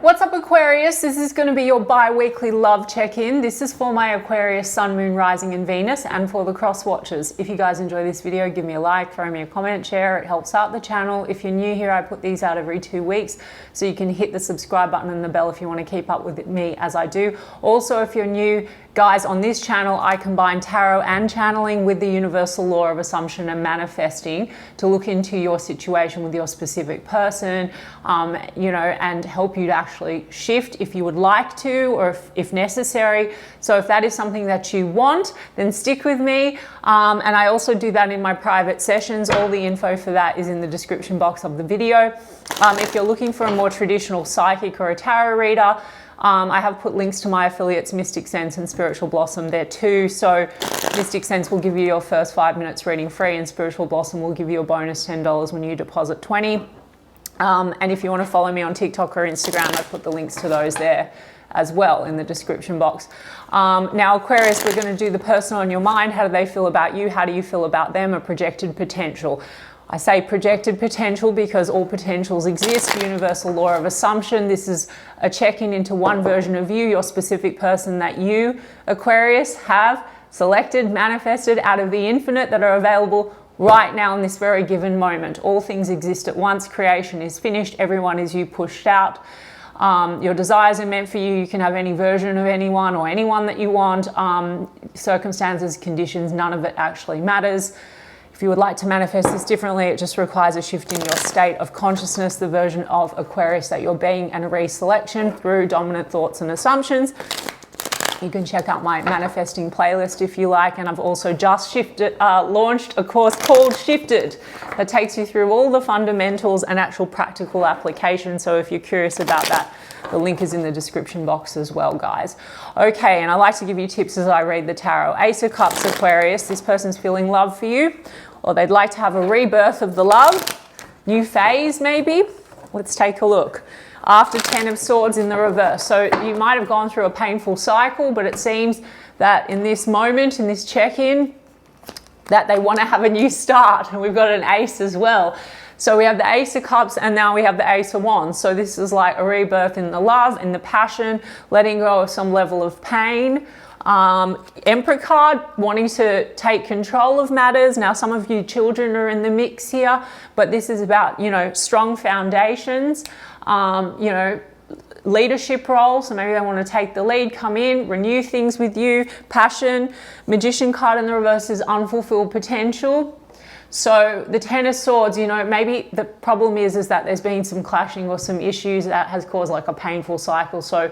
What's up, Aquarius? This is going to be your bi-weekly love check-in. This is for my Aquarius Sun, Moon, Rising and Venus, and for the cross watchers. If you guys enjoy this video, give me a like, throw me a comment, share. It helps out the channel. If you're new here, I put these out every 2 weeks, so you can hit the subscribe button and the bell if you want to keep up with me as I do. Also, if you're new, guys, on this channel, I combine tarot and channeling with the universal law of assumption and manifesting to look into your situation with your specific person, and help you to actually shift if you would like to, or if necessary. So if that is something that you want, then stick with me. And I also do that in my private sessions. All the info for that is in the description box of the video. If you're looking for a more traditional psychic or a tarot reader, I have put links to my affiliates, Mystic Sense and Spiritual Blossom, there too. So Mystic Sense will give you your first 5 minutes reading free, and Spiritual Blossom will give you a bonus $10 when you deposit $20. And if you want to follow me on TikTok or Instagram, I put the links to those there as well in the description box. Now, Aquarius, we're going to do the person on your mind. How do they feel about you? How do you feel about them? A projected potential. I say projected potential because all potentials exist. Universal law of assumption. This is a check-in into one version of you, your specific person that you, Aquarius, have selected, manifested out of the infinite that are available right now in this very given moment. All things exist at once. Creation is finished. Everyone is you pushed out. Your desires are meant for you. You can have any version of anyone or anyone that you want. Circumstances, conditions, none of it actually matters. If you would like to manifest this differently, it just requires a shift in your state of consciousness, the version of Aquarius that you're being, and a reselection through dominant thoughts and assumptions. You can check out my manifesting playlist if you like, and I've also just launched a course called Shifted that takes you through all the fundamentals and actual practical application. So if you're curious about that, the link is in the description box as well, guys. Okay, and I like to give you tips as I read the tarot. Ace of Cups, Aquarius. This person's feeling love for you, or they'd like to have a rebirth of the love, new phase maybe. Let's take a look. After 10 of Swords in the reverse. So you might have gone through a painful cycle, but it seems that in this moment, in this check-in, that they want to have a new start. And we've got an Ace as well. So we have the Ace of Cups, and now we have the Ace of Wands. So this is like a rebirth in the love, in the passion, letting go of some level of pain. Emperor card, wanting to take control of matters. Now, some of you children are in the mix here, but this is about, strong foundations, leadership role. So maybe they want to take the lead, come in, renew things with you, passion. Magician card in the reverse is unfulfilled potential. So the 10 of Swords, maybe the problem is that there's been some clashing or some issues that has caused like a painful cycle. So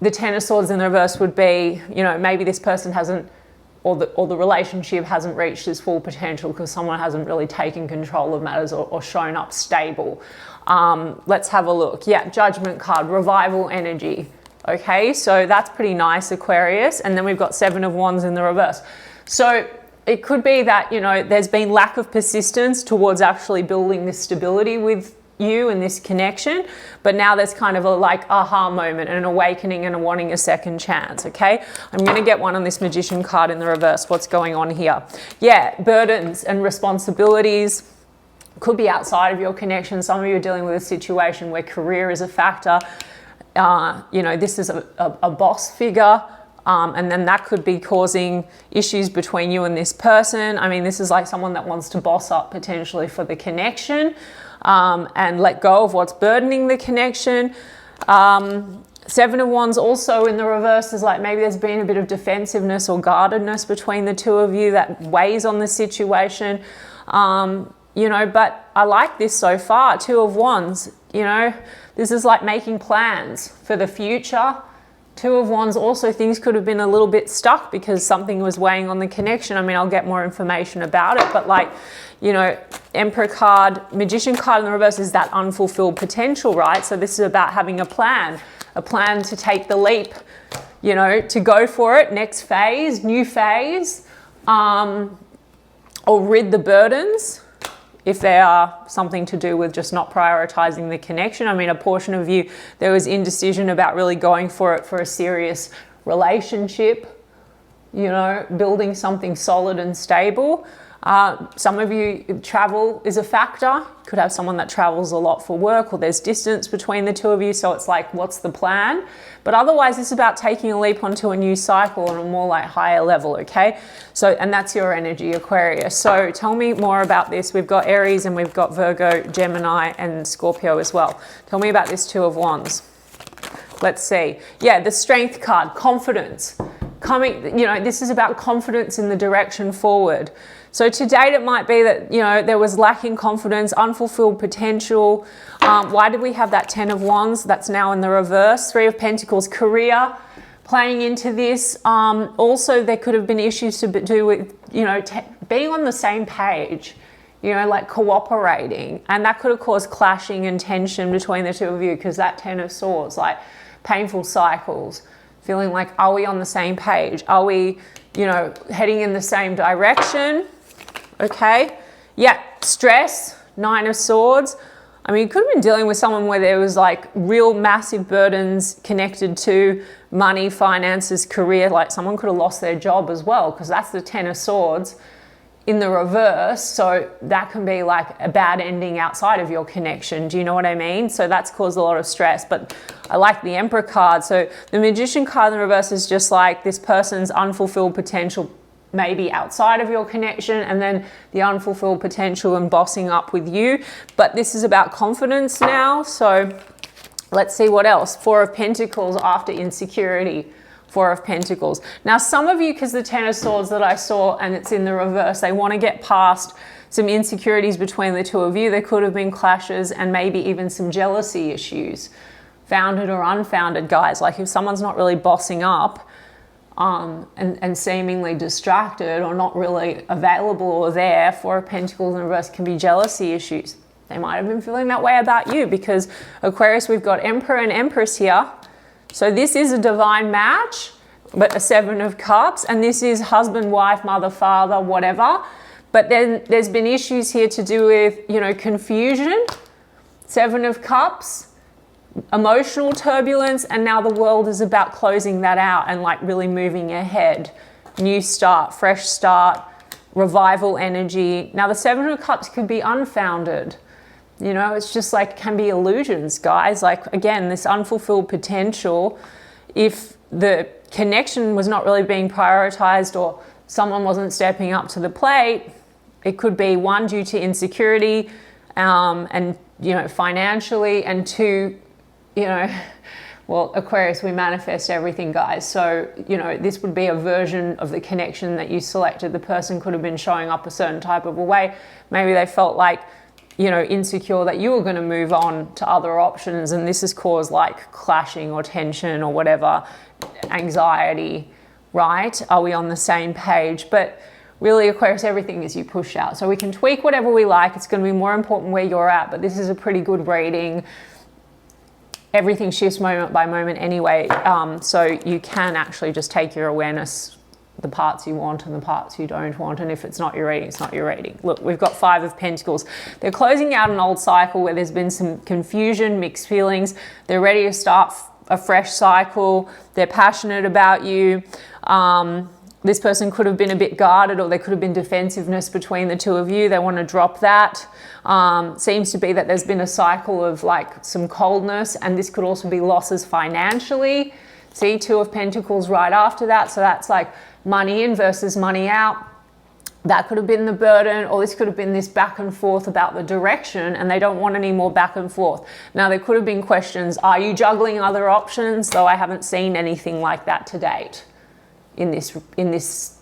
the 10 of Swords in the reverse would be, maybe this person hasn't, or the relationship hasn't reached its full potential because someone hasn't really taken control of matters or shown up stable. Let's have a look. Yeah, Judgment card, revival energy. Okay, so that's pretty nice, Aquarius. And then we've got 7 of Wands in the reverse. So it could be that, there's been lack of persistence towards actually building this stability with you and this connection, but now there's kind of a like aha moment and an awakening and a wanting a second chance. Okay, I'm going to get one on this Magician card in the reverse. What's going on here? Yeah, burdens and responsibilities could be outside of your connection. Some of you are dealing with a situation where career is a factor. This is a boss figure. And then that could be causing issues between you and this person. I mean, this is like someone that wants to boss up potentially for the connection, and let go of what's burdening the connection. 7 of Wands also in the reverse is like maybe there's been a bit of defensiveness or guardedness between the two of you that weighs on the situation. But I like this so far. 2 of Wands, this is like making plans for the future. 2 of Wands also, things could have been a little bit stuck because something was weighing on the connection. I mean, I'll get more information about it, but Emperor card, Magician card in the reverse is that unfulfilled potential, right? So this is about having a plan to take the leap, to go for it, next phase, new phase, or rid the burdens if they are something to do with just not prioritizing the connection. I mean, a portion of you, there was indecision about really going for it for a serious relationship, building something solid and stable. Some of you, travel is a factor. Could have someone that travels a lot for work, or there's distance between the two of you, so it's like, what's the plan? But otherwise, this is about taking a leap onto a new cycle on a more like higher level, okay? So, and that's your energy, Aquarius. So tell me more about this. We've got Aries and we've got Virgo, Gemini, and Scorpio as well. Tell me about this Two of Wands. Let's see. Yeah, the Strength card, confidence. Coming, you know, this is about confidence in the direction forward. So to date, it might be that, you know, there was lacking confidence, unfulfilled potential. Why did we have that 10 of Wands? That's now in the reverse. 3 of Pentacles, career, playing into this. Also, there could have been issues to do with, you know, being on the same page, you know, like cooperating. And that could have caused clashing and tension between the two of you, because that 10 of Swords, like painful cycles, feeling like, are we on the same page? Are we, you know, heading in the same direction? Okay, yeah, stress, 9 of Swords. I mean, you could have been dealing with someone where there was like real massive burdens connected to money, finances, career. Like someone could have lost their job as well, because that's the 10 of Swords in the reverse. So that can be like a bad ending outside of your connection. Do you know what I mean? So that's caused a lot of stress. But I like the Emperor card. So the Magician card in the reverse is just like this person's unfulfilled potential, maybe outside of your connection, and then the unfulfilled potential and bossing up with you. But this is about confidence now. So let's see what else. 4 of Pentacles after insecurity. 4 of Pentacles. Now, some of you, because the 10 of Swords that I saw and it's in the reverse, they want to get past some insecurities between the two of you. There could have been clashes and maybe even some jealousy issues, founded or unfounded, guys. Like if someone's not really bossing up, and seemingly distracted or not really available or there, 4 of Pentacles in reverse can be jealousy issues. They might have been feeling that way about you, because Aquarius, we've got Emperor and Empress here. So this is a divine match, but a 7 of Cups, and this is husband, wife, mother, father, whatever. But then there's been issues here to do with, you know, confusion, 7 of Cups, emotional turbulence, and now the world is about closing that out and like really moving ahead. New start, fresh start, revival energy. Now the 7 of Cups could be unfounded. You know, it's just like, can be illusions, guys. Like again, this unfulfilled potential, if the connection was not really being prioritized or someone wasn't stepping up to the plate, it could be 1, due to insecurity, and, you know, financially, and 2, you know, well, Aquarius, we manifest everything, guys. So, you know, this would be a version of the connection that you selected. The person could have been showing up a certain type of a way. Maybe they felt like, you know, insecure that you were going to move on to other options, and this has caused like clashing or tension or whatever, anxiety, right? Are we on the same page? But really, Aquarius, everything is you push out. So we can tweak whatever we like. It's going to be more important where you're at, but this is a pretty good reading. Everything shifts moment by moment anyway. So you can actually just take your awareness, the parts you want and the parts you don't want. And if it's not your reading, it's not your reading. Look, we've got 5 of Pentacles. They're closing out an old cycle where there's been some confusion, mixed feelings. They're ready to start a fresh cycle. They're passionate about you. This person could have been a bit guarded, or there could have been defensiveness between the two of you. They want to drop that. Seems to be that there's been a cycle of like some coldness, and this could also be losses financially. See, 2 of Pentacles right after that. So that's like money in versus money out. That could have been the burden, or this could have been this back and forth about the direction, and they don't want any more back and forth. Now, there could have been questions, are you juggling other options? Though I haven't seen anything like that to date in this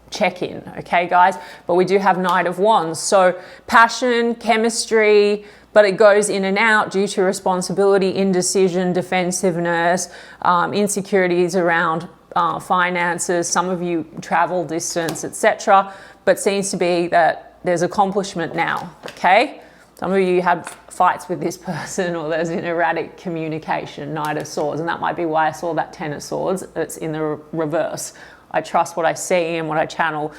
check-in, okay, guys? But we do have Knight of Wands. So passion, chemistry, but it goes in and out due to responsibility, indecision, defensiveness, insecurities around finances. Some of you travel distance, etc. But seems to be that there's accomplishment now, okay? Some of you had fights with this person, or there's an erratic communication, Knight of Swords, and that might be why I saw that 10 of Swords. It's in the reverse. I trust what I see and what I channel.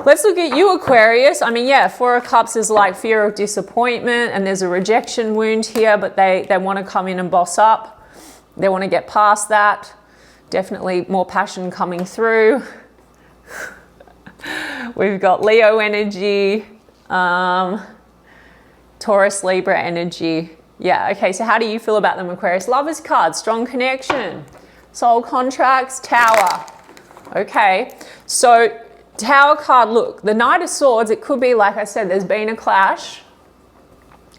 Let's look at you, Aquarius. I mean, yeah, 4 of Cups is like fear of disappointment, and there's a rejection wound here, but they want to come in and boss up. They want to get past that. Definitely more passion coming through. We've got Leo energy, Taurus, Libra energy. Yeah, okay, so how do you feel about them, Aquarius? Lovers card, strong connection, soul contracts, Tower. Okay, so Tower card, look, the Knight of Swords, it could be, like I said, there's been a clash,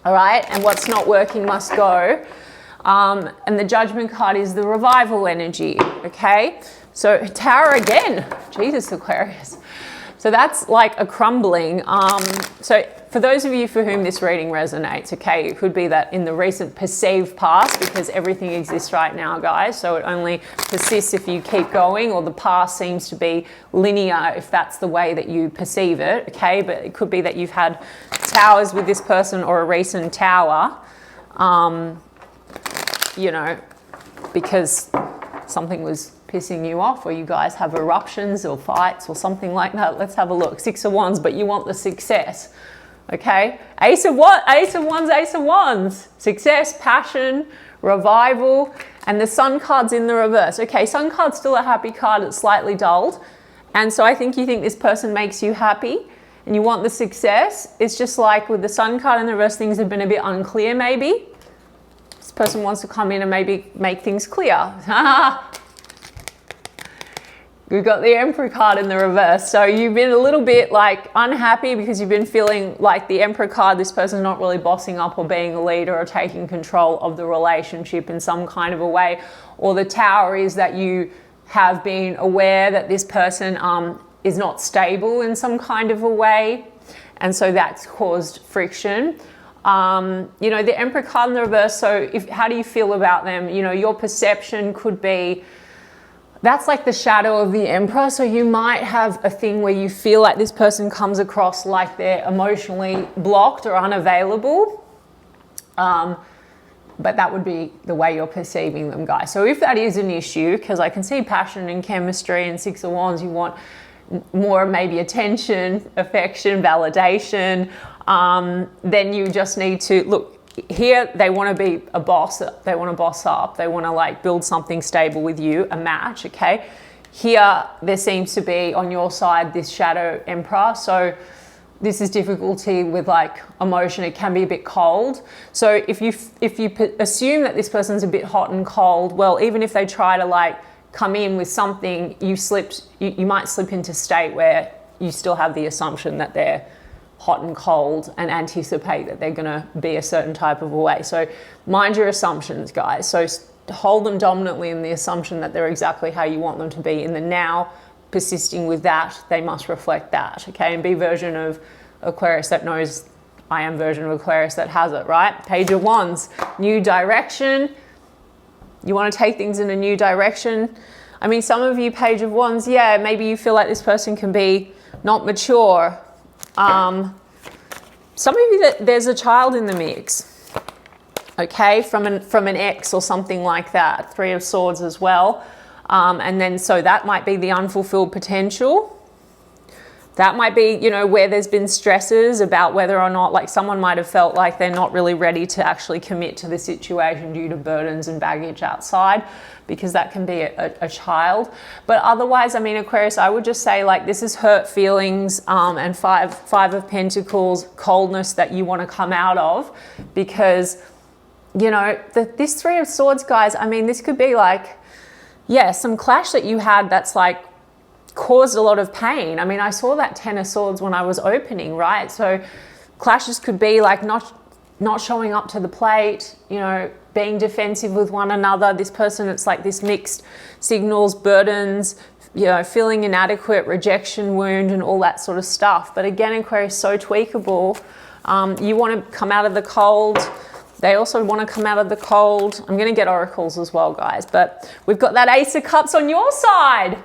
all right, and what's not working must go. And the Judgment card is the revival energy, okay? So Tower again, Jesus, Aquarius. So that's like a crumbling. So for those of you for whom this reading resonates, okay, it could be that in the recent perceived past, because everything exists right now, guys, so it only persists if you keep going, or the past seems to be linear if that's the way that you perceive it, okay? But it could be that you've had towers with this person or a recent tower, you know, because something was pissing you off, or you guys have eruptions or fights or something like that. Let's have a look. 6 of Wands, but you want the success, okay? Ace of what? Ace of Wands, Ace of Wands. Success, passion, revival, and the Sun card's in the reverse. Okay, Sun card's still a happy card. It's slightly dulled. And so I think you think this person makes you happy and you want the success. It's just like with the Sun card in the reverse, things have been a bit unclear maybe. This person wants to come in and maybe make things clear. We've got the Emperor card in the reverse. So you've been a little bit like unhappy because you've been feeling like the Emperor card, this person's not really bossing up or being a leader or taking control of the relationship in some kind of a way. Or the Tower is that you have been aware that this person is not stable in some kind of a way. And so that's caused friction. You know, the Emperor card in the reverse. So how do you feel about them? You know, your perception could be, that's like the shadow of the Emperor. So you might have a thing where you feel like this person comes across like they're emotionally blocked or unavailable. But that would be the way you're perceiving them, guys. So if that is an issue, because I can see passion and chemistry and 6 of Wands, you want more maybe attention, affection, validation, then you just need to look. Here, they want to be a boss. They want to boss up. They want to like build something stable with you, a match, okay? Here, there seems to be on your side this shadow Emperor. So this is difficulty with like emotion. It can be a bit cold. So if you assume that this person's a bit hot and cold, well, even if they try to like come in with something, you might slip into state where you still have the assumption that they're hot and cold and anticipate that they're going to be a certain type of a way. So mind your assumptions, guys. So hold them dominantly in the assumption that they're exactly how you want them to be. In the now, persisting with that, they must reflect that, okay? And be version of Aquarius that knows I am version of Aquarius that has it, right? Page of Wands, new direction. You want to take things in a new direction. I mean, some of you, Page of Wands, yeah, maybe you feel like this person can be not mature. Some of you, there's a child in the mix, okay, from an ex or something like that. 3 of Swords as well. And then so that might be the unfulfilled potential. That might be, you know, where there's been stresses about whether or not, like someone might have felt like they're not really ready to actually commit to the situation due to burdens and baggage outside, because that can be a child. But otherwise, I mean, Aquarius, I would just say like this is hurt feelings and five of Pentacles, coldness that you want to come out of, because, you know, this 3 of Swords, guys, I mean, this could be like, yeah, some clash that you had that's like caused a lot of pain. I mean, I saw that 10 of Swords when I was opening, right? So clashes could be like not showing up to the plate, you know, being defensive with one another. This person, it's like this mixed signals, burdens, you know, feeling inadequate, rejection wound and all that sort of stuff. But again, Aquarius, so tweakable. You want to come out of the cold. They also want to come out of the cold. I'm going to get oracles as well, guys. But we've got that Ace of Cups on your side.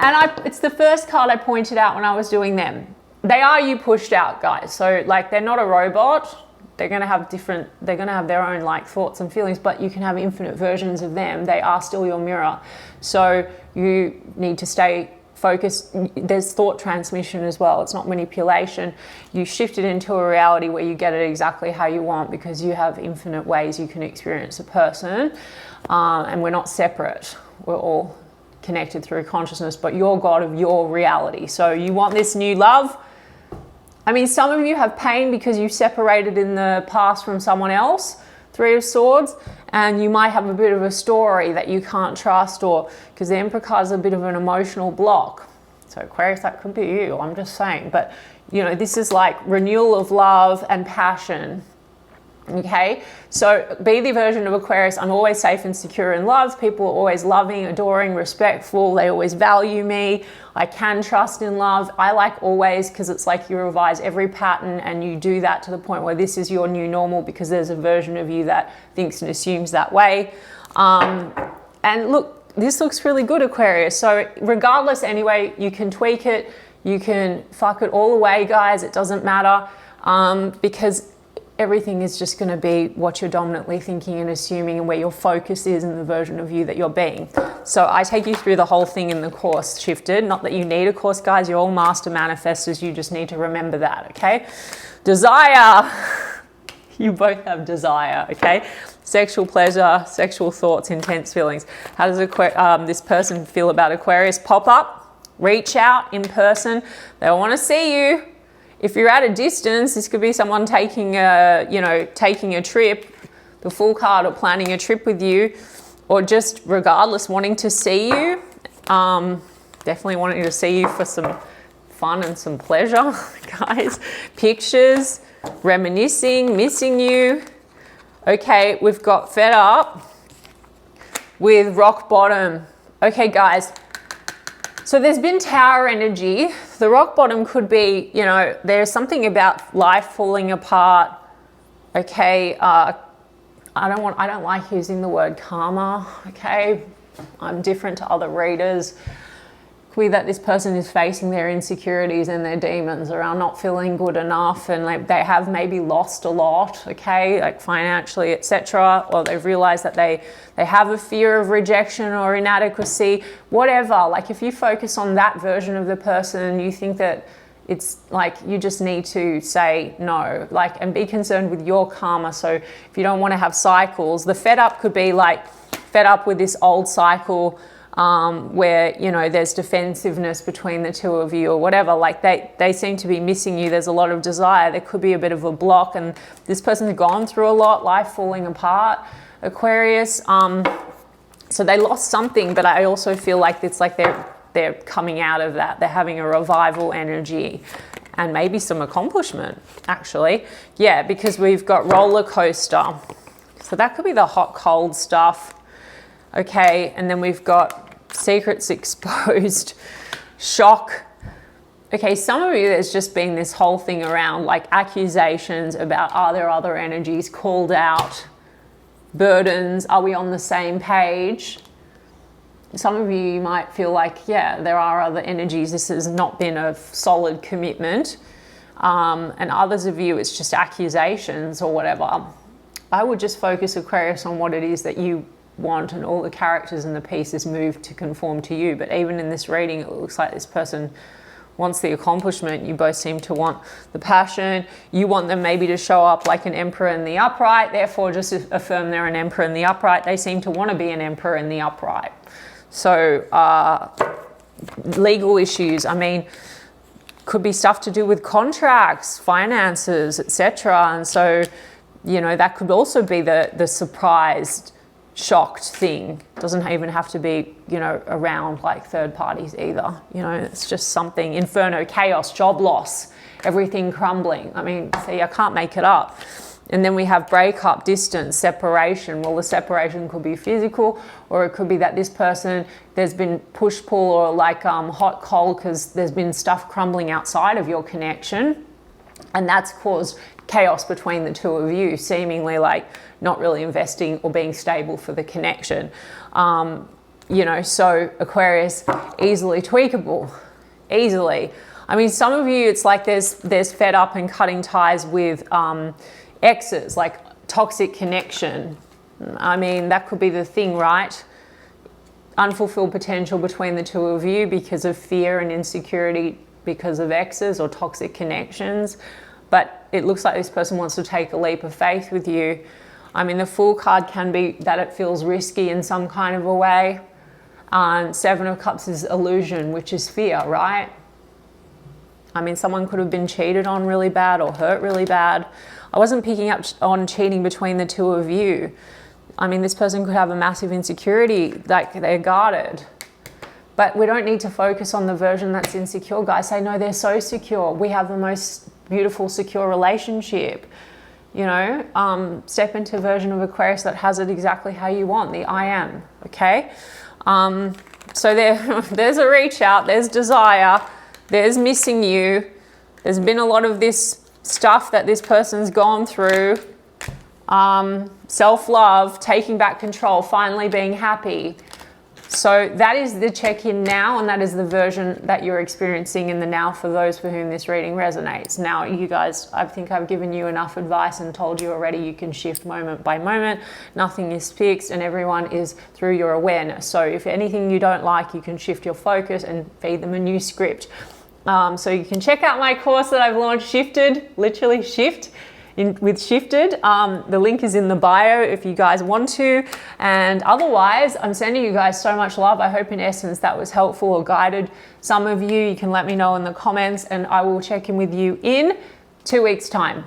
And it's the first card I pointed out when I was doing them. They are you pushed out, guys. So like they're not a robot. They're going to have their own like thoughts and feelings, but you can have infinite versions of them. They are still your mirror. So you need to stay focused. There's thought transmission as well. It's not manipulation. You shift it into a reality where you get it exactly how you want, because you have infinite ways you can experience a person. And we're not separate. We're all connected through consciousness, but you're God of your reality. So you want this new love. I mean, some of you have pain because you separated in the past from someone else, Three of Swords, and you might have a bit of a story that you can't trust, or because the Emperor card is a bit of an emotional block. So Aquarius, that could be you, I'm just saying. But, you know, this is like renewal of love and passion. Okay, so be the version of Aquarius. I'm always safe and secure in love. People are always loving, adoring, respectful. They always value me. I can trust in love. I like always, because it's like you revise every pattern and you do that to the point where this is your new normal, because there's a version of you that thinks and assumes that way. And look, this looks really good, Aquarius. So regardless, anyway, you can tweak it. You can fuck it all away, guys. It doesn't matter, because everything is just going to be what you're dominantly thinking and assuming, and where your focus is in the version of you that you're being. So I take you through the whole thing in the course, Shifted. Not that you need a course, guys. You're all master manifestors. You just need to remember that, okay? Desire. You both have desire, okay? Sexual pleasure, sexual thoughts, intense feelings. How does this person feel about Aquarius? Pop up, reach out in person. They want to see you. If you're at a distance, this could be someone taking a trip, the Fool card, or planning a trip with you, or just regardless wanting to see you. Definitely wanting to see you for some fun and some pleasure, guys. Pictures, reminiscing, missing you. Okay, we've got fed up with rock bottom. Okay, guys. So there's been tower energy. The rock bottom could be, you know, there's something about life falling apart. Okay, I don't like using the word karma. Okay, I'm different to other readers. Could be that this person is facing their insecurities and their demons, or are not feeling good enough, and like they have maybe lost a lot, okay, like financially, etc., or they've realized that they have a fear of rejection or inadequacy, whatever. Like if you focus on that version of the person, you think that it's like you just need to say no, like, and be concerned with your karma. So if you don't want to have cycles, the fed up could be like fed up with this old cycle, where, you know, there's defensiveness between the two of you or whatever. Like they seem to be missing you. There's a lot of desire. There could be a bit of a block, and this person's gone through a lot, life falling apart, Aquarius. So they lost something, but I also feel like it's like they're coming out of that. They're having a revival energy and maybe some accomplishment, actually. Yeah, because we've got roller coaster. So that could be the hot, cold stuff. Okay, and then we've got secrets exposed, shock. Okay, some of you, there's just been this whole thing around like accusations about, are there other energies called out, burdens, are we on the same page? Some of you might feel like, yeah, there are other energies. This has not been a solid commitment. And others of you, it's just accusations or whatever. I would just focus, Aquarius, on what it is that you want, and all the characters and the pieces move to conform to you. But even in this reading, it looks like this person wants the accomplishment. You both seem to want the passion. You want them maybe to show up like an emperor in the upright, therefore just affirm they're an emperor in the upright. They seem to want to be an emperor in the upright. So legal issues, I mean, could be stuff to do with contracts, finances, etc. And so, you know, that could also be the surprised, shocked thing. Doesn't even have to be, you know, around like third parties either. You know, it's just something. Inferno, chaos, job loss, everything crumbling. I mean, see, I can't make it up. And then we have breakup, distance, separation. Well, the separation could be physical, or it could be that this person, there's been push-pull, or like hot, cold, because there's been stuff crumbling outside of your connection. And that's caused chaos between the two of you, seemingly like not really investing or being stable for the connection. You know, so Aquarius, easily tweakable, easily. I mean, some of you, it's like there's fed up and cutting ties with exes, like toxic connection. I mean, that could be the thing, right? Unfulfilled potential between the two of you because of fear and insecurity because of exes or toxic connections. But it looks like this person wants to take a leap of faith with you. I mean, the Fool card can be that it feels risky in some kind of a way. Seven of Cups is illusion, which is fear, right? I mean, someone could have been cheated on really bad or hurt really bad. I wasn't picking up on cheating between the two of you. I mean, this person could have a massive insecurity, like they're guarded. But we don't need to focus on the version that's insecure, guys. Say, no, they're so secure. We have the most beautiful, secure relationship. You know, step into a version of Aquarius that has it exactly how you want, the I am, okay? So there's a reach out, there's desire, there's missing you. There's been a lot of this stuff that this person's gone through. Self-love, taking back control, finally being happy. So that is the check-in now, and that is the version that you're experiencing in the now for those for whom this reading resonates. Now, you guys, I think I've given you enough advice and told you already you can shift moment by moment. Nothing is fixed and everyone is through your awareness. So if anything you don't like, you can shift your focus and feed them a new script. So you can check out my course that I've launched, Shifted, literally Shift. With Shifted. The link is in the bio if you guys want to. And otherwise, I'm sending you guys so much love. I hope in essence that was helpful or guided some of you. You can let me know in the comments and I will check in with you in 2 weeks' time.